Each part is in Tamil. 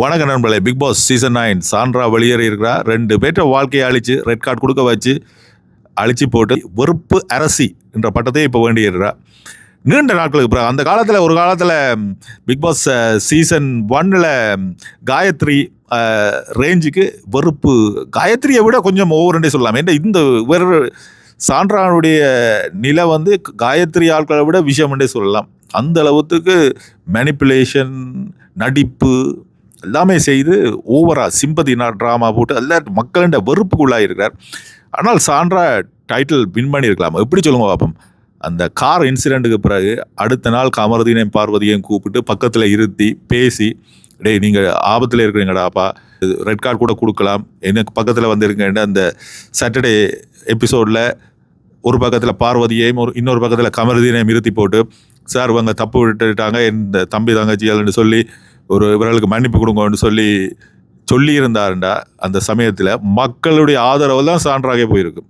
வணக்க நண்பர்களே, பிக் பாஸ் சீசன் 9 சாண்ட்ரா வெளியேறி இருக்கிறா. 2 பேற்ற வாழ்க்கையை அழிச்சு ரெட் கார்டு கொடுக்க வச்சு அழிச்சு போட்டு வெறுப்பு அரசி என்ற பட்டத்தை இப்போ வேண்டியிருக்கிறா. நீண்ட நாட்களுக்கு பிறகு அந்த காலத்தில் ஒரு காலத்தில் பிக் பாஸ் சீசன் 1 காயத்ரி ரேஞ்சுக்கு வெறுப்பு, காயத்ரியை விட கொஞ்சம் ஓவர்ன்றே சொல்லலாம். ஏன்னா இந்த வேறு சாண்ட்ரானுடைய நிலை வந்து காயத்ரி ஆட்களை விட விஷயம்ன்றே சொல்லலாம். அந்த அளவுக்கு மேனிப்புலேஷன், நடிப்பு எல்லாமே செய்து ஓவராக சிம்பதி ட்ராமா போட்டு எல்லாரும் மக்களிட வெறுப்புக்குள்ளாக இருக்கிறார். ஆனால் சாண்ட்ரா டைட்டில் வின் பண்ணியிருக்கலாம். எப்படி சொல்லுங்க பார்ப்போம். அந்த கார் இன்சிடெண்ட்டுக்கு பிறகு அடுத்த நாள் கமருதீனையும் பார்வதியையும் கூப்பிட்டு பக்கத்தில் இருத்தி பேசி, டேய் நீங்கள் ஆபத்தில் இருக்கிறீங்கடாப்பா, ரெட் கார்டு கூட கொடுக்கலாம், எனக்கு பக்கத்தில் வந்துருங்க. அந்த சாட்டர்டே எபிசோடில் ஒரு பக்கத்தில் பார்வதியையும் இன்னொரு பக்கத்தில் கமருதீனையும் நிறுத்தி போட்டு, சார் இவங்க தப்பு விட்டுட்டாங்க, இந்த தம்பி தங்கச்சிகள்னு சொல்லி இவர்களுக்கு மன்னிப்பு கொடுங்கன்னு சொல்லியிருந்தாருண்டா அந்த சமயத்தில் மக்களுடைய ஆதரவு தான் சான்றாக போயிருக்கு.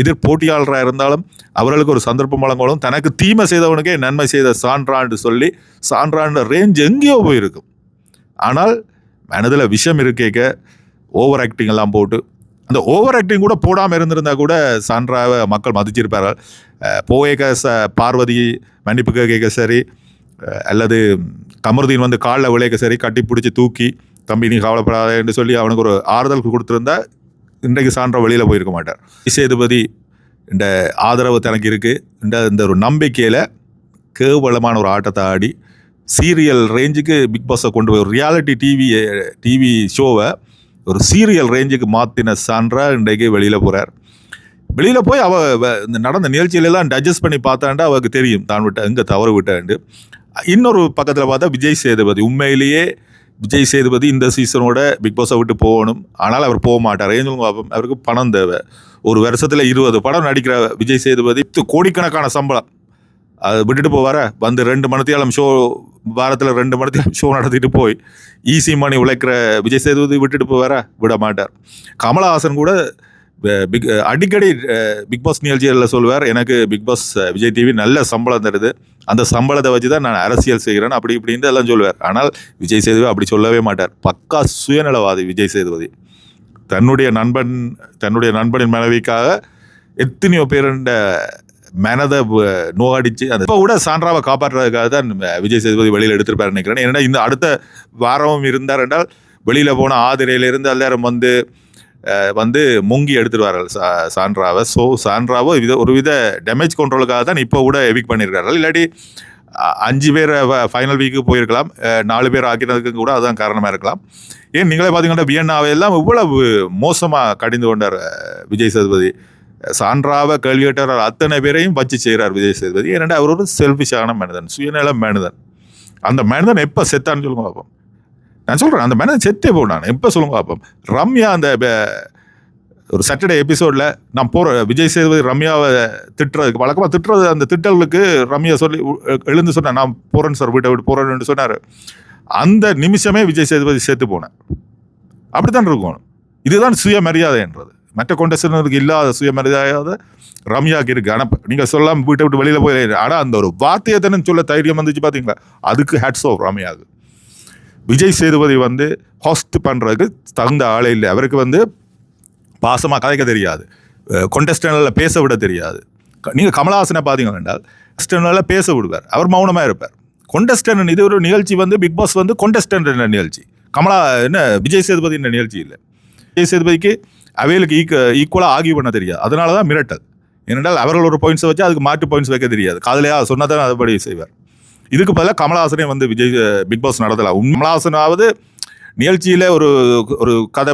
எதிர் போட்டியாளராக இருந்தாலும் அவர்களுக்கு ஒரு சந்தர்ப்பம் வழங்கணும். தனக்கு தீமை செய்தவனுக்கே நன்மை செய்த சான்றான்னு சொல்லி சான்றான்ற ரேஞ்ச் எங்கேயோ போயிருக்கும். ஆனால் மனதில் விஷம் இருக்கேக்க ஓவர் ஆக்டிங் எல்லாம் போட்டு, அந்த ஓவர் ஆக்டிங் கூட போடாமல் இருந்திருந்தா கூட சான்றாவை மக்கள் மதிச்சிருப்பார்கள். போயேக்க பார்வதி மன்னிப்பு கேட்க சரி, அல்லது கமருதீன் வந்து காலில் விளையக்க சரி, கட்டி பிடிச்சி தூக்கி தம்பி நீ கவலைப்படாதேன்னு சொல்லி அவனுக்கு ஒரு ஆறுதல் கொடுத்துருந்தா இன்றைக்கு சான்றா வெளியில் போயிருக்க மாட்டார். சேதுபதி இந்த ஆதரவு தனக்கு இருக்குது, இந்த ஒரு நம்பிக்கையில் கேவலமான ஒரு ஆட்டத்தை ஆடி சீரியல் ரேஞ்சுக்கு பிக் பாஸை கொண்டு போய் ஒரு ரியாலிட்டி டிவி ஷோவை ஒரு சீரியல் ரேஞ்சுக்கு மாற்றின சான்றா இன்றைக்கு வெளியில் போகிறார். வெளியில் போய் இந்த நடந்த நிகழ்ச்சியிலெல்லாம் டஜஸ்ட் பண்ணி பார்த்தாண்டா அவருக்கு தெரியும் தான் எங்கே தவறு விட்டாண்டு. இன்னொரு பக்கத்தில் பார்த்தா விஜய் சேதுபதி, உண்மையிலேயே விஜய் சேதுபதி இந்த சீசனோட பிக் பாஸை விட்டு போகணும். ஆனால் அவர் போக மாட்டார். ஏன் அவருக்கு பணம் தேவை. ஒரு வருஷத்தில் 20 படம் நடிக்கிற விஜய் சேதுபதி கோடிக்கணக்கான சம்பளம், அதை விட்டுட்டு போவார. வந்து 2 மணித்தியாலம் ஷோ, வாரத்தில் 2 மணித்தியாலம் ஷோ நடத்திட்டு போய் ஈஸி மணி உழைக்கிற விஜய் சேதுபதி விட்டுட்டு போவார, விட மாட்டார். கமலஹாசன் கூட அடிக்கடி பிக் பாஸ் நிகழ்ச்சிகளில் சொல்லுவார், எனக்கு பிக் பாஸ் விஜய் டிவி நல்ல சம்பளம் தருது, அந்த சம்பளத்தை வச்சு தான் நான் அரசியல் செய்கிறேன் அப்படி இப்படின்ட்டு எல்லாம் சொல்லுவார். ஆனால் விஜய் சேதுபதி அப்படி சொல்லவே மாட்டார். பக்கா சுயநலவாதி விஜய் சேதுபதி. தன்னுடைய நண்பனின் மனைவிக்காக எத்தனையோ பேருண்ட மனதை நோகடிச்சு அந்த இப்போ கூட சான்றாவை காப்பாற்றுறதுக்காக தான் விஜய் சேதுபதி வெளியில் எடுத்திருப்பார் நினைக்கிறேன். ஏன்னா இந்த அடுத்த வாரமும் இருந்தார் என்றால் வெளியில் போன ஆதிரையிலிருந்து எல்லாரும் வந்து முங்கி எடுத்துருவார்கள் சான்றாவை. ஸோ சான்றாவோ ஒரு வித டேமேஜ் கண்ட்ரோலுக்காக தான் இப்போ கூட எவிக் பண்ணியிருக்கார்கள். இல்லாட்டி 5 பேர் ஃபைனல் வீக்கு போயிருக்கலாம், 4 பேர் ஆக்கினதுக்கு கூட அதுதான் காரணமாக இருக்கலாம். ஏன் நீங்களே பார்த்தீங்கன்னா வியன்னாவை எல்லாம் இவ்வளவு மோசமாக கடிந்து கொண்டார் விஜய் சேதுபதி. சான்றாவை கேள்வி கேட்டார், அத்தனை பேரையும் வச்சு செய்கிறார் விஜய் சேதுபதி. ஏன்னா அவர் ஒரு செல்ஃபிஷான மனிதன், சுயநல மனிதன். அந்த மனிதன் எப்போ செத்தான்னு சொல்லுங்க பார்ப்போம். நான் சொல்கிறேன், அந்த மனிதன் செத்தே போனான் எப்போ சொல்லுங்க பார்ப்போம். ரம்யா அந்த ஒரு சாட்டர்டே எபிசோடில் நான் விஜய் சேதுபதி ரம்யாவை திட்டுறதுக்கு வழக்கமாக திட்டுறது, அந்த திட்டலுக்கு ரம்யா சொல்லி எழுந்து சொன்னேன், நான் போகிறேன் சார், வீட்டை விட்டு போகிறேன்னு சொன்னார். அந்த நிமிஷமே விஜய் சேதுபதி சேர்த்து போனேன். அப்படி தான் இருக்கும். இதுதான் சுயமரியாதைன்றது. மற்ற கொண்டஸ்டன்களுக்கு இல்லாத சுயமரியாதை ரம்யாவுக்கு இருக்குது. ஆனால் நீங்கள் சொல்லாமல் வீட்டை விட்டு வெளியில் போய், ஆனால் அந்த ஒரு வார்த்தையை தானே சொல்ல தைரியம் வந்துச்சு பார்த்தீங்களா, அதுக்கு ஹேட்ஸ் ஆஃப் ரம்யாவுக்கு. விஜய் சேதுபதி வந்து ஹோஸ்ட் பண்ணுறதுக்கு தகுந்த ஆளே இல்லை. அவருக்கு பாசமாக கதைக்க தெரியாது, கொண்டஸ்டன்டில் பேச விட தெரியாது. நீங்கள் கமலஹாசனை பார்த்தீங்க என்றால் கொண்டஸ்டன்டில் பேச விடுவார், அவர் மௌனமாக இருப்பார். கொண்டஸ்டன் இது ஒரு நிகழ்ச்சி பிக் பாஸ் கொண்டஸ்டன்ட் நிகழ்ச்சி. விஜய் சேதுபதி நிகழ்ச்சி இல்லை. விஜய் சேதுபதிக்கு அவைகளுக்கு ஈக்குவலாக ஆகிய பண்ண தெரியாது. அதனால தான் மிரட்டல். ஏனென்றால் அவர்கள் ஒரு பாயிண்ட்ஸை வச்சு அதுக்கு மாற்று பாயிண்ட்ஸ் வைக்க தெரியாது. காதலையா சொன்னால் தான் அதுபடி செய்வார். இதுக்கு பதிலாக கமலஹாசனே விஜய் பிக் பாஸ் நடத்தலாம். கமலஹாசனாவது நிகழ்ச்சியில் ஒரு கதை,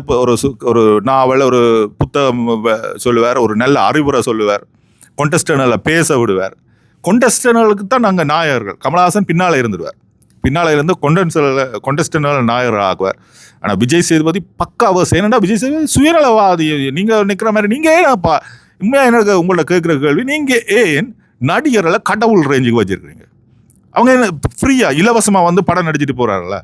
ஒரு நாவல், ஒரு புத்தகம் சொல்லுவார், ஒரு நல்ல அறிவுரை சொல்லுவார், கொண்டஸ்டன்டில் பேச விடுவார். கொண்டஸ்டன்களுக்கு தான் நாங்கள் நாயகர்கள். கமலஹாசன் பின்னால் இருந்துடுவார், பின்னால் இருந்து கொண்டஸ்டன்டில் நாயகர் ஆகுவார். ஆனால் விஜய் சேதுபதி பக்காவை செய்யணும்னா விஜய் சேதுபதி சுயநலவாதி. நீங்கள் நிற்கிற மாதிரி நீங்கள் ஏன்ப்பா உண்மையாக எனக்கு உங்கள்ட்ட கேட்குற கேள்வி, நீங்கள் ஏன் நடிகர்களை கடவுள் ரேஞ்சுக்கு வச்சுருக்கீங்க? அவங்க என்ன ஃப்ரீயாக இலவசமாக படம் நடிச்சுட்டு போகிறாங்களா?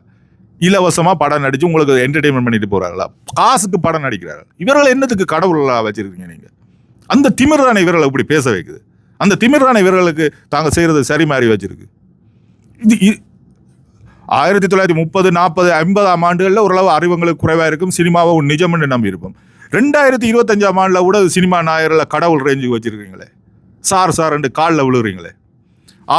இலவசமாக படம் நடித்து உங்களுக்கு என்டர்டெயின்மெண்ட் பண்ணிட்டு போகிறாங்களா? காசுக்கு படம் நடிக்கிறார்கள். இவர்களை என்னத்துக்கு கடவுளாக வச்சுருக்கீங்க நீங்கள்? அந்த திமிர் தானே இவர்களை இப்படி பேச வைக்குது. அந்த திமிர் தானே இவர்களுக்கு தாங்கள் செய்கிறது சரி மாறி வச்சுருக்கு. இது 1930, 40, 50ஆம் ஆண்டுகளில் ஓரளவு அறிவுங்களுக்கு குறைவாக இருக்கும், சினிமாவை ஒரு நிஜம் என்று நம்பியிருப்போம். 2025ஆம் ஆண்டில் கூட சினிமா நாயரில் கடவுள் ரேஞ்சுக்கு வச்சிருக்கீங்களே, சார் என்று காலில் விழுகிறீங்களே.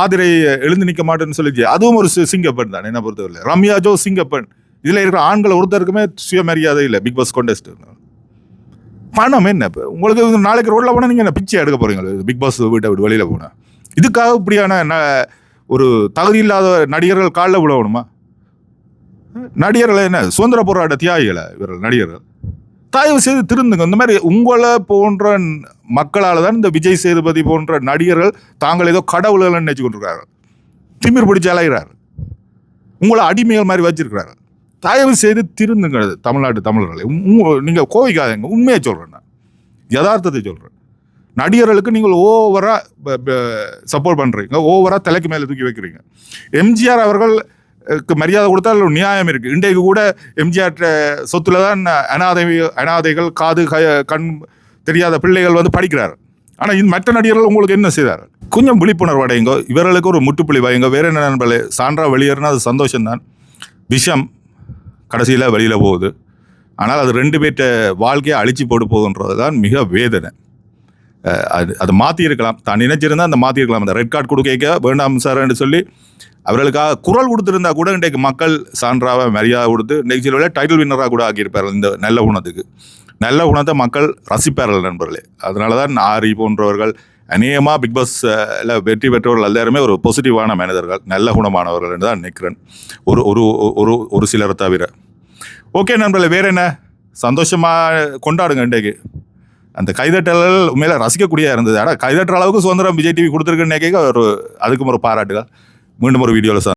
ஆதிரை எழுந்து நிற்க மாட்டேன்னு சொல்லிச்சு, அதுவும் ஒரு சிங்கப்பெண் தான் என்ன பொறுத்தவரை. ரம்யா ஜோ சிங்கப்பெண். இதில் இருக்கிற ஆண்கள் ஒருத்தருக்குமே சுயமரியாதை இல்லை. பிக் பாஸ் கான்டெஸ்ட் பணம் என்ன இப்போ உங்களுக்கு? நாளைக்கு ரோட்டில் போனால் நீங்கள் என்ன பிச்சை எடுக்க போகிறீங்களா? பிக் பாஸ் வீட்டை விட்டு வெளியில் போனால் இதுக்காக இப்படியான ஒரு தகுதி இல்லாத நடிகர்கள் காலில் விழணுமா? நடிகர்கள் என்ன சுதந்திர போராட்ட தியாகிகளை இவர்கள் நடிகர்கள்? தயவு செய்து திருந்துங்க. இந்த மாதிரி உங்களை போன்ற மக்களால் தான் இந்த விஜய் சேதுபதி போன்ற நடிகர்கள் தாங்கள் ஏதோ கடவுள்கள் நினைச்சு கொண்டிருக்கிறார்கள். திமிர் பிடிச்சி அலைகிறார்கள், உங்களை அடிமைகள் மாதிரி வச்சிருக்கிறார்கள். தயவு செய்து திருந்துங்க தமிழ்நாட்டு தமிழர்களை. நீங்கள் கோவிக்காதீங்க, உண்மையை சொல்கிறேன், நான் யதார்த்தத்தை சொல்கிறேன். நடிகர்களுக்கு நீங்கள் ஓவராக சப்போர்ட் பண்ணுறீங்க, ஓவராக தலைக்கு மேலே தூக்கி வைக்கிறீங்க. எம்ஜிஆர் அவர்களுக்கு மரியாதை கொடுத்தால் நியாயம் இருக்குது. இன்றைக்கு கூட எம்ஜிஆர் சொத்துல தான் அனாதைகள், காது கண் தெரியாத பிள்ளைகள் வந்து படிக்கிறார். ஆனால் இந்த மற்ற நடிகர்கள் உங்களுக்கு என்ன செய்தார்? கொஞ்சம் விழிப்புணர்வு அடையுங்க, இவர்களுக்கு ஒரு முட்டுப்புள்ளி வைங்க. வேற என்ன நண்பர்களே, சான்றா வெளியேறினா அது சந்தோஷம்தான். விஷம் கடைசியில் வெளியில் போகுது, ஆனால் அது 2 பேர்ட்ட வாழ்க்கையை அழிச்சு போட்டு போகுன்றது தான் மிக வேதனை. அதை மாற்றியிருக்கலாம், தான் நினைச்சிருந்தால் அந்த மாற்றிருக்கலாம். அந்த ரெட் கார்டு கொடுக்க வேண்டாம் சார்ன்னு சொல்லி அவர்களுக்காக குரல் கொடுத்துருந்தா கூட இன்றைக்கு மக்கள் சான்றாவை மரியாதை கொடுத்து இன்றைக்கு சில டைட்டில் வின்னராக கூட ஆக்கியிருப்பார்கள். இந்த நல்ல குணத்துக்கு நல்ல குணத்தை மக்கள் ரசிப்பார்கள் நண்பர்களே. அதனால தான் ஆரி போன்றவர்கள் அநேகமாக பிக் பாஸில் வெற்றி பெற்றவர்கள் எல்லாருமே ஒரு பாசிட்டிவான மனிதர்கள், நல்ல குணமானவர்கள் என்று தான் நினைக்கிறேன், ஒரு ஒரு ஒரு ஒரு சிலரை தவிர. ஓகே நண்பர்களே, வேறு என்ன, சந்தோஷமாக கொண்டாடுங்க. இன்றைக்கு அந்த கைதட்டல்கள் உண்மையில ரசிக்கக்கூடியதாக இருந்தது. ஆனால் கைதட்டுற அளவுக்கு சுதந்திரம் விஜய் டிவி கொடுத்துருக்குன்னு நினைக்க அதுக்கும் ஒரு பாராட்டுகள். மீண்டும் ஒரு வீடியோவில்